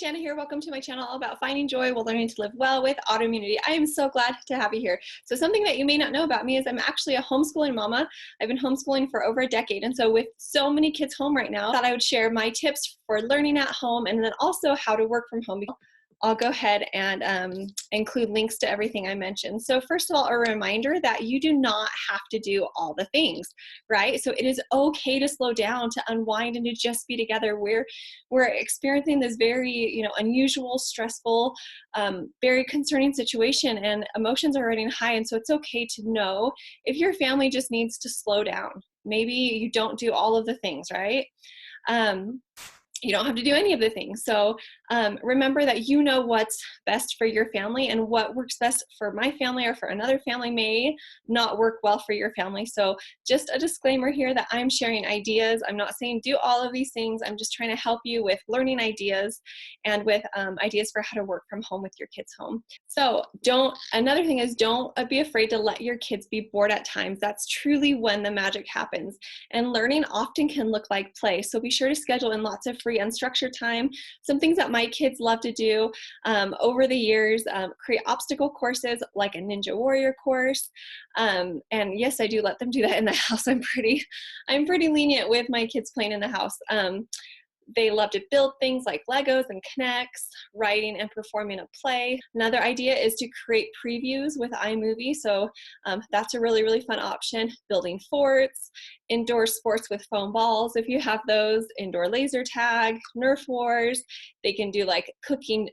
Shanna here. Welcome to my channel all about finding joy while learning to live well with autoimmunity. I am so glad to have you here. So something that you may not know about me is I'm actually a homeschooling mama. I've been homeschooling for over a decade. And so with so many kids home right now, I thought I would share my tips for learning at home and then also how to work from home. I'll go ahead and include links to everything I mentioned. So first of all, a reminder that you do not have to do all the things, right? So it is okay to slow down, to unwind, and to just be together. We're experiencing this very, unusual, stressful, very concerning situation, and emotions are running high. And so it's okay to know if your family just needs to slow down. Maybe you don't do all of the things, right? You don't have to do any of the things. So remember that you know what's best for your family, and what works best for my family or for another family may not work well for your family. So just a disclaimer here that I'm sharing ideas. I'm not saying do all of these things. I'm just trying to help you with learning ideas and with ideas for how to work from home with your kids home. So another thing is don't be afraid to let your kids be bored at times. That's truly when the magic happens. And learning often can look like play. So be sure to schedule in lots of free unstructured time. Some things that my kids love to do over the years, create obstacle courses like a Ninja Warrior course. And yes, I do let them do that in the house. I'm pretty lenient with my kids playing in the house. They love to build things like Legos and Connects, writing and performing a play. Another idea is to create previews with iMovie. So that's a really, really fun option. Building forts, indoor sports with foam balls, if you have those, indoor laser tag, Nerf wars. They can do like cooking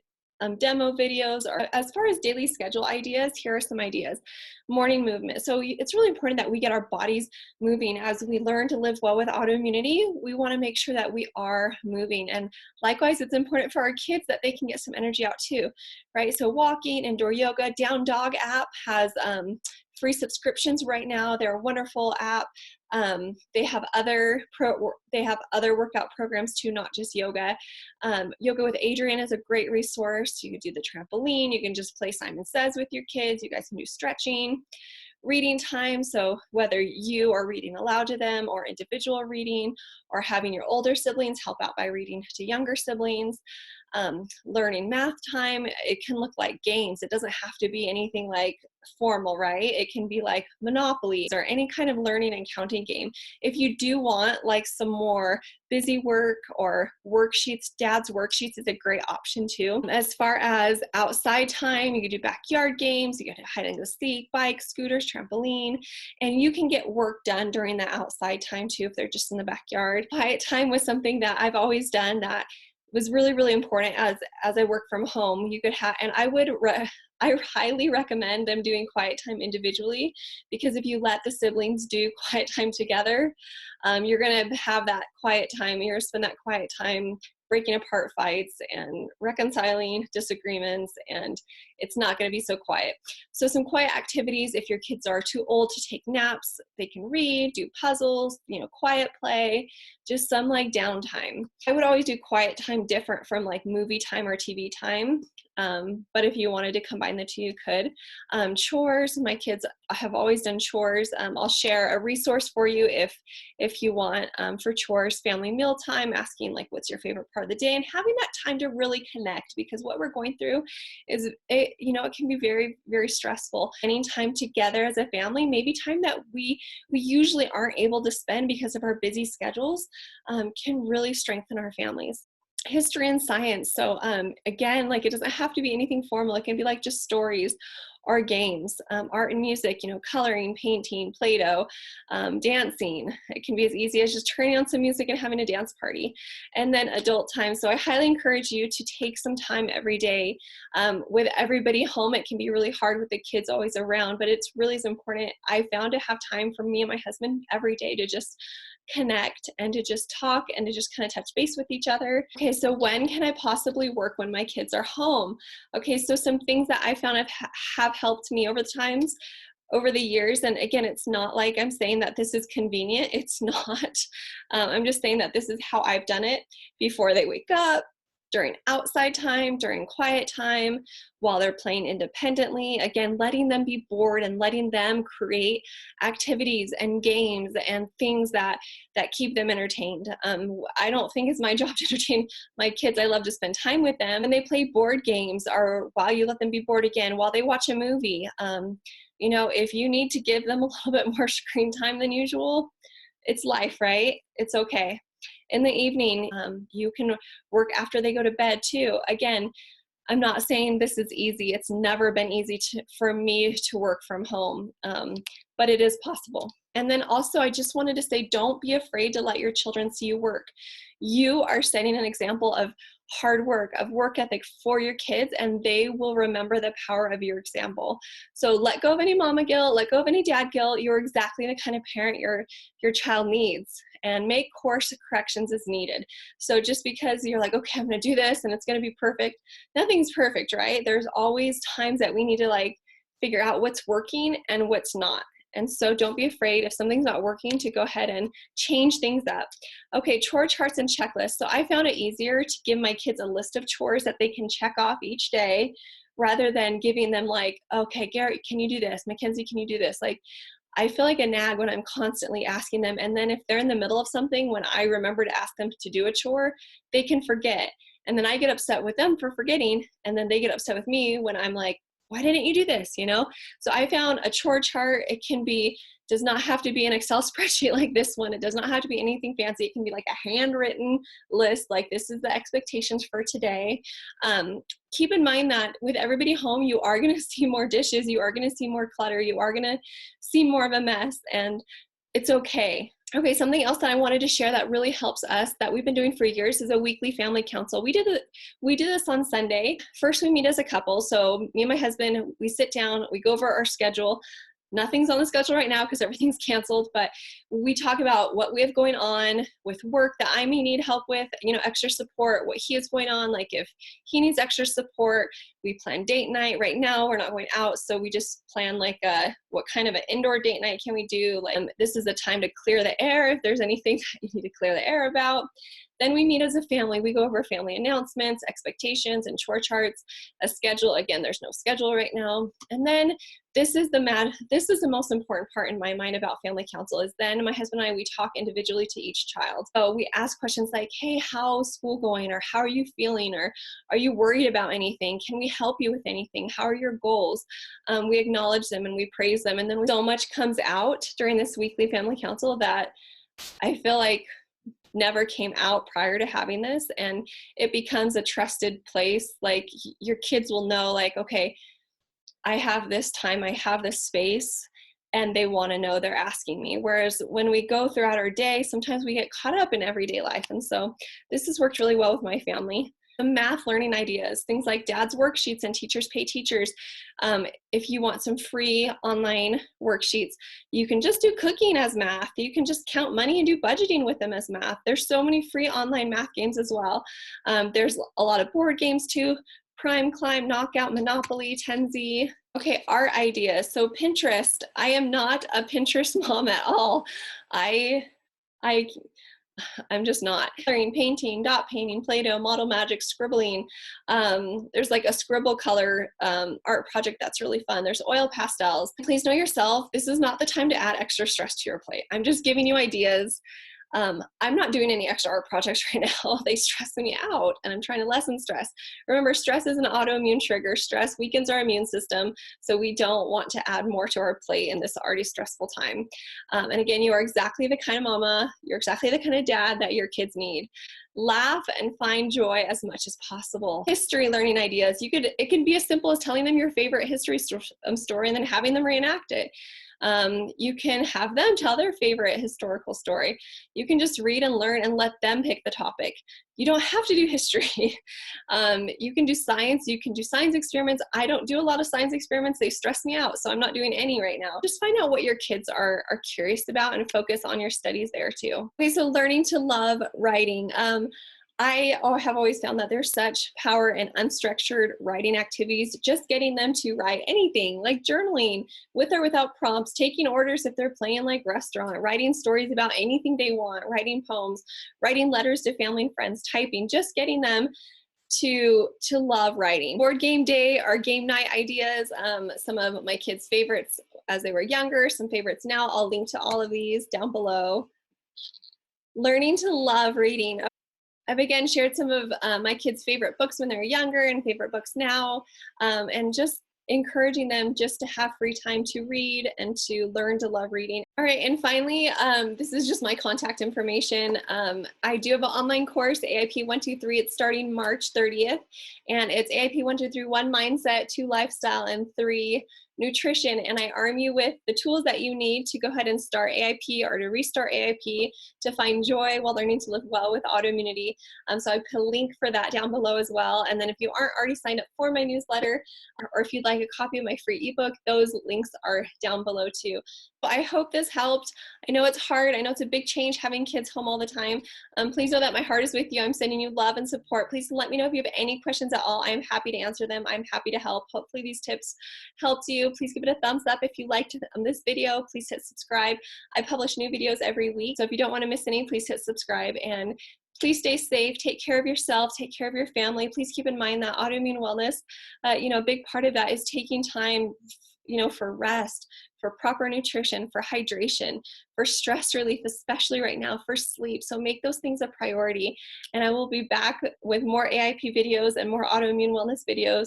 demo videos. Or as far as daily schedule ideas, here are some ideas. Morning movement. So it's really important that we get our bodies moving as we learn to live well with autoimmunity. We want to make sure that we are moving, and likewise it's important for our kids that they can get some energy out too, right? So walking, indoor yoga. Down Dog app has free subscriptions right now. They're a wonderful app. They have other workout programs too, not just yoga. Yoga with Adriene is a great resource. You can do the trampoline. You can just play Simon Says with your kids. You guys can do stretching. Reading time, so whether you are reading aloud to them or individual reading, or having your older siblings help out by reading to younger siblings. Learning math time, it can look like games. It doesn't have to be anything like formal, right? It can be like Monopoly or any kind of learning and counting game. If you do want like some more busy work or worksheets, Dad's worksheets is a great option too. As far as outside time, you can do backyard games, you can hide and go seek, bikes, scooters, trampoline, and you can get work done during the outside time too if they're just in the backyard. Quiet time was something that I've always done that was really, really important as I work from home. You could have, and I highly recommend them doing quiet time individually, because if you let the siblings do quiet time together, you're going to have that quiet time. You're going to spend that quiet time breaking apart fights and reconciling disagreements, and it's not going to be so quiet. So some quiet activities, if your kids are too old to take naps, they can read, do puzzles, quiet play, just some like downtime. I would always do quiet time different from like movie time or TV time. But if you wanted to combine the two, you could. Chores, my kids have always done chores. I'll share a resource for you if you want for chores, family meal time, asking like what's your favorite part of the day, and having that time to really connect, because what we're going through is it can be very, very stressful. Spending time together as a family, maybe time that we usually aren't able to spend because of our busy schedules, can really strengthen our families. History and science. So again, like it doesn't have to be anything formal. It can be like just stories or games, art and music, coloring, painting, Play-Doh, dancing. It can be as easy as just turning on some music and having a dance party. And then adult time. So I highly encourage you to take some time every day with everybody home. It can be really hard with the kids always around, but it's really as important, I found, to have time for me and my husband every day to just connect and to just talk and to just kind of touch base with each other. Okay, so when can I possibly work when my kids are home? Okay, so some things that I found have helped me over the years, and again, it's not like I'm saying that this is convenient. It's not. I'm just saying that this is how I've done it. Before they wake up, during outside time, during quiet time, while they're playing independently. Again, letting them be bored and letting them create activities and games and things that keep them entertained. I don't think it's my job to entertain my kids. I love to spend time with them, and they play board games, or while you let them be bored, again, while they watch a movie. You know, if you need to give them a little bit more screen time than usual, it's life, right? It's okay. In the evening, you can work after they go to bed too. Again, I'm not saying this is easy. It's never been easy for me to work from home, but it is possible. And then also, I just wanted to say, don't be afraid to let your children see you work. You are setting an example of hard work, of work ethic for your kids, and they will remember the power of your example. So let go of any mama guilt, let go of any dad guilt. You're exactly the kind of parent your child needs, and make course corrections as needed. So just because you're like, okay, I'm gonna do this and it's gonna be perfect, nothing's perfect, right? There's always times that we need to like figure out what's working and what's not. And so don't be afraid if something's not working to go ahead and change things up. Okay, chore charts and checklists. So I found it easier to give my kids a list of chores that they can check off each day, rather than giving them like, okay, Gary, can you do this? Mackenzie, can you do this? Like, I feel like a nag when I'm constantly asking them. And then if they're in the middle of something, when I remember to ask them to do a chore, they can forget. And then I get upset with them for forgetting. And then they get upset with me when I'm like, why didn't you do this? You know? So I found a chore chart. It can be, does not have to be an Excel spreadsheet like this one. It does not have to be anything fancy. It can be like a handwritten list, like this is the expectations for today. Keep in mind that with everybody home, you are going to see more dishes. You are going to see more clutter. You are going to see more of a mess, and it's okay. Okay, something else that I wanted to share that really helps us, that we've been doing for years, is a weekly family council. We do this on Sunday. First, we meet as a couple. So me and my husband, we sit down, we go over our schedule. Nothing's on the schedule right now because everything's canceled, but we talk about what we have going on with work that I may need help with, you know, extra support, what he has going on, like if he needs extra support. We plan date night. Right now we're not going out, so we just plan like what kind of an indoor date night can we do. Like this is the time to clear the air if there's anything that you need to clear the air about. Then we meet as a family. We go over family announcements, expectations, and chore charts, a schedule. Again, there's no schedule right now. And then this is the most important part in my mind about family council, is then my husband and I, we talk individually to each child. So we ask questions like, hey, how's school going? Or how are you feeling? Or are you worried about anything? Can we help you with anything? How are your goals? We acknowledge them and we praise them. And then so much comes out during this weekly family council that I feel like never came out prior to having this, and it becomes a trusted place. Like your kids will know, like, okay, I have this time, I have this space, and they want to know, they're asking me. Whereas when we go throughout our day, sometimes we get caught up in everyday life. And so this has worked really well with my family. The math learning ideas, things like dad's worksheets and teachers pay teachers. If you want some free online worksheets, you can just do cooking as math. You can just count money and do budgeting with them as math. There's so many free online math games as well. There's a lot of board games too. Prime, Climb, Knockout, Monopoly, Tenzi. Okay, art ideas. So Pinterest. I am not a Pinterest mom at all. I'm just not. Coloring, painting, dot painting, Play-Doh, model magic, scribbling. There's like a scribble color art project that's really fun. There's oil pastels. Please know yourself. This is not the time to add extra stress to your plate. I'm just giving you ideas. I'm not doing any extra art projects right now. They stress me out, and I'm trying to lessen stress. Remember, stress is an autoimmune trigger. Stress weakens our immune system, so we don't want to add more to our plate in this already stressful time. And again, you are exactly the kind of mama, you're exactly the kind of dad that your kids need. Laugh and find joy as much as possible. History learning ideas. It can be as simple as telling them your favorite history story and then having them reenact it. You can have them tell their favorite historical story. You can just read and learn and let them pick the topic. You don't have to do history. You can do science. You can do science experiments. I don't do a lot of science experiments. They stress me out, so I'm not doing any right now. Just find out what your kids are curious about and focus on your studies there too. Okay, so learning to love writing. I have always found that there's such power in unstructured writing activities, just getting them to write anything, like journaling with or without prompts, taking orders if they're playing like restaurant, writing stories about anything they want, writing poems, writing letters to family and friends, typing, just getting them to love writing. Board game day or game night ideas, some of my kids' favorites as they were younger, some favorites now. I'll link to all of these down below. Learning to love reading. I've again shared some of my kids' favorite books when they were younger and favorite books now, and just encouraging them just to have free time to read and to learn to love reading. All right, and finally, this is just my contact information. I do have an online course, AIP 123. It's starting March 30th, and it's AIP 123, 1 mindset, 2 lifestyle, and 3 nutrition. And I arm you with the tools that you need to go ahead and start AIP or to restart AIP, to find joy while learning to live well with autoimmunity. So I put a link for that down below as well. And then if you aren't already signed up for my newsletter, or if you'd like a copy of my free ebook, those links are down below too. But I hope this helped. I know it's hard. I know it's a big change having kids home all the time. Please know that my heart is with you. I'm sending you love and support. Please let me know if you have any questions at all. I'm happy to answer them. I'm happy to help. Hopefully these tips helped you. Please give it a thumbs up if you liked this video. Please hit subscribe. I publish new videos every week, so if you don't want to miss any, please hit subscribe. And please stay safe, take care of yourself, take care of your family. Please keep in mind that autoimmune wellness, a big part of that is taking time, for rest, for proper nutrition, for hydration, for stress relief, especially right now, for sleep. So make those things a priority. And I will be back with more AIP videos and more autoimmune wellness videos